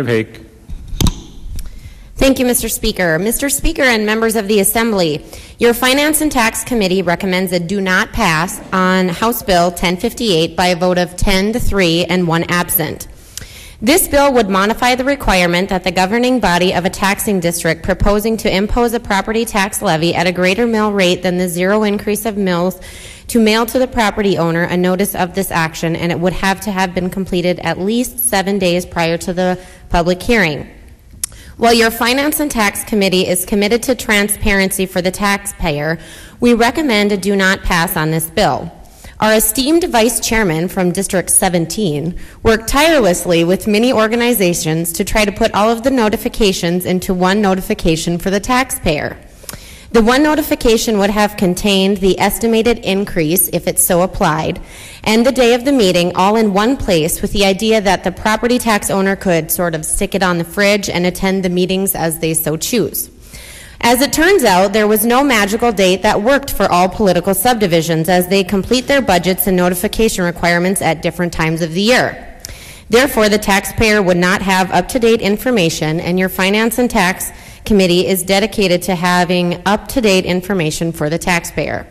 Hake. Thank you, Mr. Speaker. Mr. Speaker and members of the Assembly, your Finance and Tax Committee recommends a do not pass on House Bill 1058 by a vote of 10-3 and 1 absent. This bill would modify the requirement that the governing body of a taxing district proposing to impose a property tax levy at a greater mill rate than the zero increase of mills to mail to the property owner a notice of this action, and it would have to have been completed at least 7 days prior to the public hearing. While your Finance and Tax Committee is committed to transparency for the taxpayer, we recommend a do not pass on this bill. Our esteemed Vice Chairman from District 17 worked tirelessly with many organizations to try to put all of the notifications into one notification for the taxpayer. The one notification would have contained the estimated increase, if it so applied, and the day of the meeting all in one place, with the idea that the property tax owner could sort of stick it on the fridge and attend the meetings as they so choose. As it turns out, there was no magical date that worked for all political subdivisions, as they complete their budgets and notification requirements at different times of the year. Therefore, the taxpayer would not have up-to-date information, and your Finance and Tax Committee is dedicated to having up-to-date information for the taxpayer.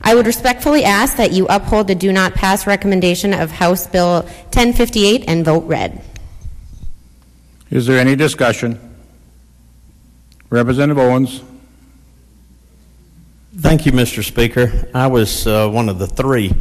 I would respectfully ask that you uphold the do not pass recommendation of House Bill 1058 and vote red. Is there any discussion? Representative Owens. Thank you, Mr. Speaker. I was one of the three.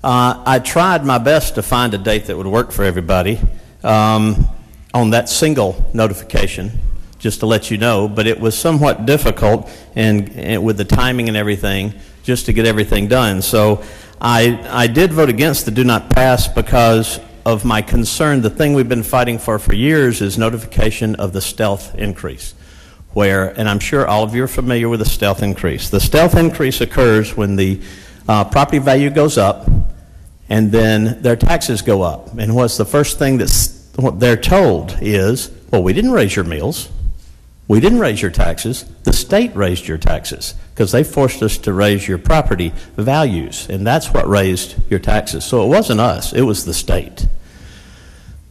I tried my best to find a date that would work for everybody on that single notification, just to let you know, but it was somewhat difficult and with the timing and everything, just to get everything done. So I did vote against the do not pass because of my concern. The thing we've been fighting for years is notification of the stealth increase, where, and I'm sure all of you are familiar with the stealth increase. The stealth increase occurs when the property value goes up and then their taxes go up. And what's the first thing what they're told is, well, we didn't raise your mills. We didn't raise your taxes. The state raised your taxes because they forced us to raise your property values, and that's what raised your taxes. So it wasn't us, it was the state.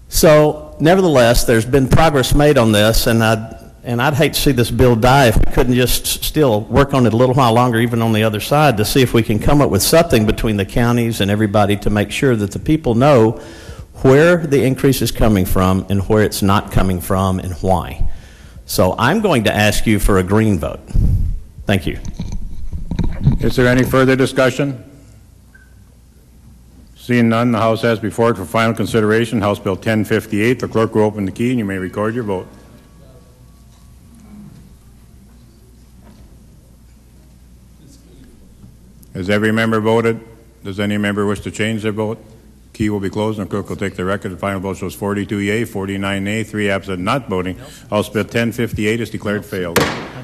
So nevertheless, there's been progress made on this, and I'd hate to see this bill die if we couldn't just still work on it a little while longer, even on the other side, to see if we can come up with something between the counties and everybody to make sure that the people know where the increase is coming from and where it's not coming from and why. So I'm going to ask you for a green vote. Thank you. Is there any further discussion? Seeing none, the House has before it for final consideration House Bill 1058. The clerk will open the key and you may record your vote. Has every member voted? Does any member wish to change their vote? Key will be closed and the clerk will take the record. The final vote shows 42 yea, 49 nay, 3 absent not voting. House Bill 1058 is declared failed.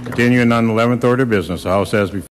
Continuing on the 11th order of business, the House has before